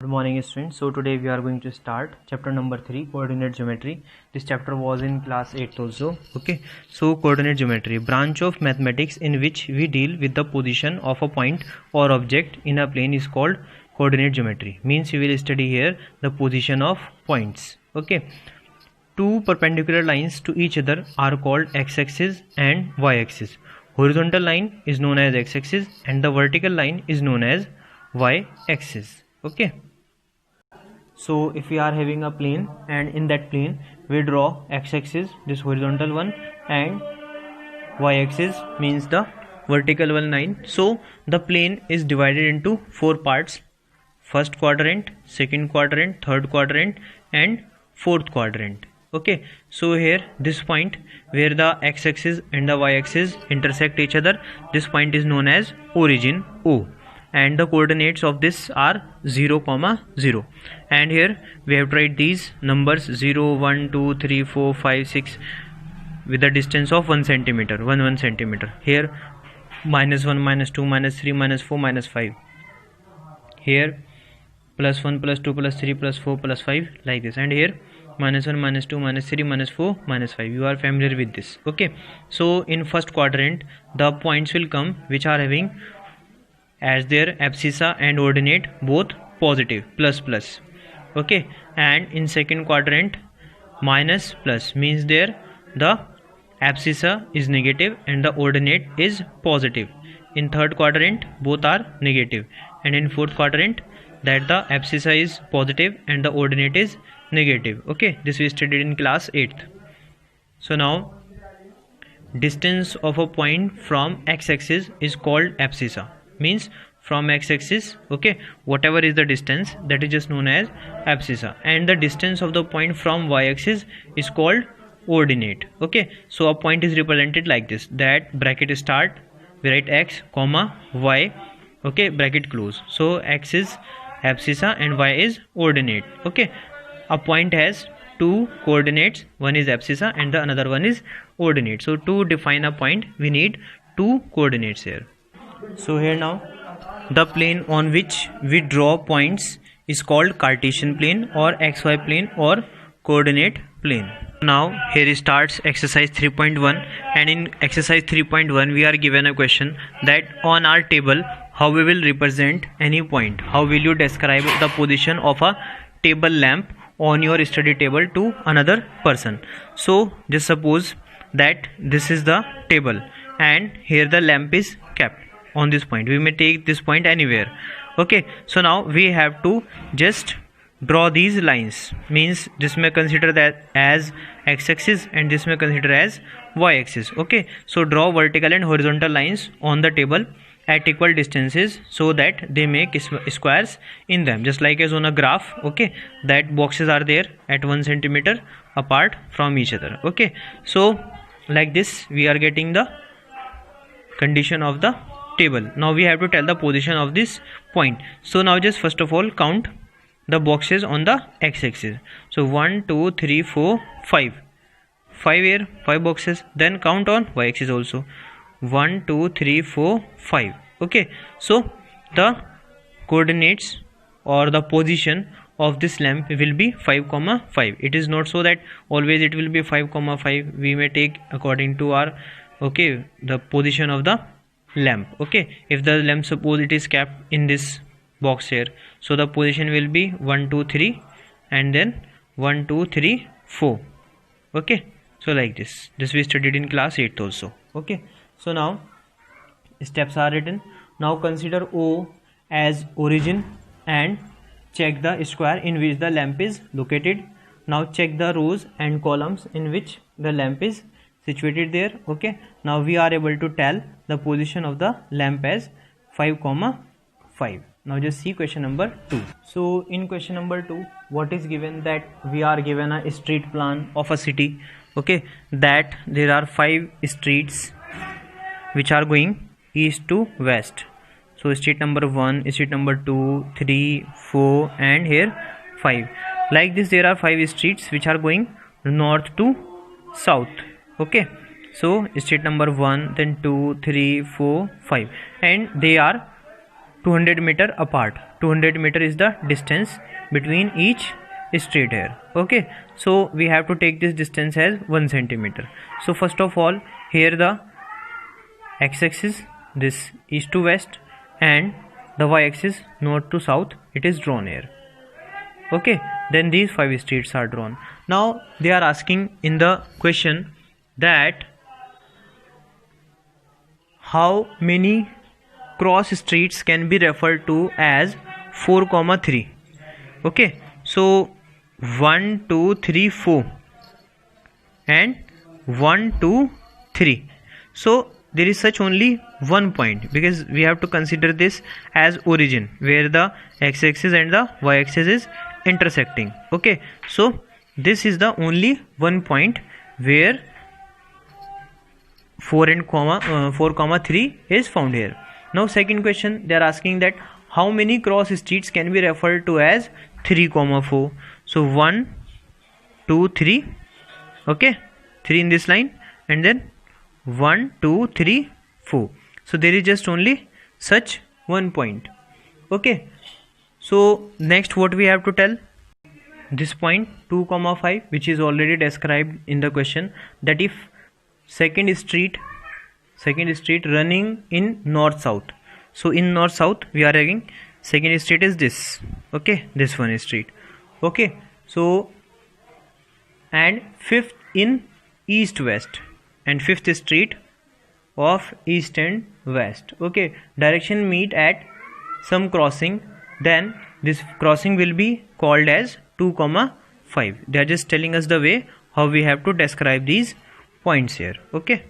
morning students. So today we are going to start chapter number 3, coordinate geometry. This chapter was in class 8th also. Okay, so coordinate geometry, branch of mathematics in which we deal with the position of a point or object in a plane is called coordinate geometry. Means we will study here the position of points. Okay, two perpendicular lines to each other are called x-axis and y-axis. Horizontal line is known as x-axis and the vertical line is known as y-axis. Okay, so if we are having a plane and in that plane we draw x-axis, this horizontal one, and y-axis means the vertical one line. So the plane is divided into four parts: first quadrant, second quadrant, third quadrant and fourth quadrant. Okay, so here this point where the x-axis and the y-axis intersect each other, this point is known as origin O, and the coordinates of this are 0, 0. And here we have to write these numbers 0, 1, 2, 3, 4, 5, 6 with a distance of 1 centimeter, 1 centimeter. Here -1, -2, -3, -4, -5. Here +1, +2, +3, +4, +5, like this. And here -1, -2, -3, -4, -5. You are familiar with this. Okay, so in first quadrant the points will come which are having as their abscissa and ordinate both positive, plus. Okay, and in second quadrant minus plus means there the abscissa is negative and the ordinate is positive. In third quadrant both are negative, and in fourth quadrant that the abscissa is positive and the ordinate is negative. Okay, this we studied in class 8th. So now distance of a point from x-axis is called abscissa. Means from x-axis, okay, whatever is the distance, that is just known as abscissa, and the distance of the point from y-axis is called ordinate. Okay, so a point is represented like this, that bracket start, we write x comma y, okay, bracket close. So x is abscissa and y is ordinate. Okay, a point has two coordinates, one is abscissa and the another one is ordinate. So to define a point we need two coordinates here. So here now the plane on which we draw points is called Cartesian plane or xy plane or coordinate plane. Now here starts exercise 3.1, and in exercise 3.1 we are given a question that on our table how we will represent any point. How will you describe the position of a table lamp on your study table to another person? So just suppose that this is the table and here the lamp is kept on this point. We may take this point anywhere. Okay, so now we have to just draw these lines. Means this may consider that as x-axis and this may consider as y-axis. Okay, so draw vertical and horizontal lines on the table at equal distances so that they make squares in them, just like as on a graph. Okay, that boxes are there at 1 centimeter apart from each other. Okay, so like this we are getting the condition of the table. Now we have to tell the position of this point. So now just first of all count the boxes on the x-axis. So 1, 2, 3, 4, 5 here, 5 boxes. Then count on y-axis also, 1, 2, 3, 4, 5. Okay, so the coordinates or the position of this lamp will be 5, 5. It is not so that always it will be 5, 5. We may take according to our, okay, the position of the lamp. Okay, if the lamp suppose it is kept in this box here, so the position will be 1, 2, 3 and then 1, 2, 3, 4. Okay, so like this we studied in class 8 also. Okay, so now steps are written. Now consider O as origin and check the square in which the lamp is located. Now check the rows and columns in which the lamp is situated there. Okay, now we are able to tell the position of the lamp as 5, 5. Now just see question number 2. So in question number 2 what is given, that we are given a street plan of a city. Okay, that there are 5 streets which are going east to west. So street number 1, street number 2, 3, 4 and here 5. Like this there are 5 streets which are going north to south. Okay, so street number 1, then 2, 3, 4, 5, and they are 200 meter apart. 200 meter is the distance between each street here. Okay, so we have to take this distance as 1 centimeter. So first of all, here the x-axis, this east to west, and the y-axis north to south, it is drawn here. Okay, then these 5 streets are drawn. Now they are asking in the question that how many cross streets can be referred to as 4, 3. Okay, so 1, 2, 3, 4 and 1, 2, 3. So there is such only one point, because we have to consider this as origin where the x-axis and the y-axis is intersecting. Okay, so this is the only one point where 4, 3 is found here. Now second question, they are asking that how many cross streets can be referred to as 3, 4. So 1, 2, 3. Okay, 3 in this line, and then 1, 2, 3, 4. So there is just only such one point. Okay, so next what we have to tell, this point 2, 5, which is already described in the question, that if second street running in north south, so in north south we are having second street is this. Okay, this one street. Okay, so and fifth in east west, and fifth street of east and west. Okay, direction meet at some crossing, then this crossing will be called as 2, 5. They are just telling us the way how we have to describe these points here. Okay.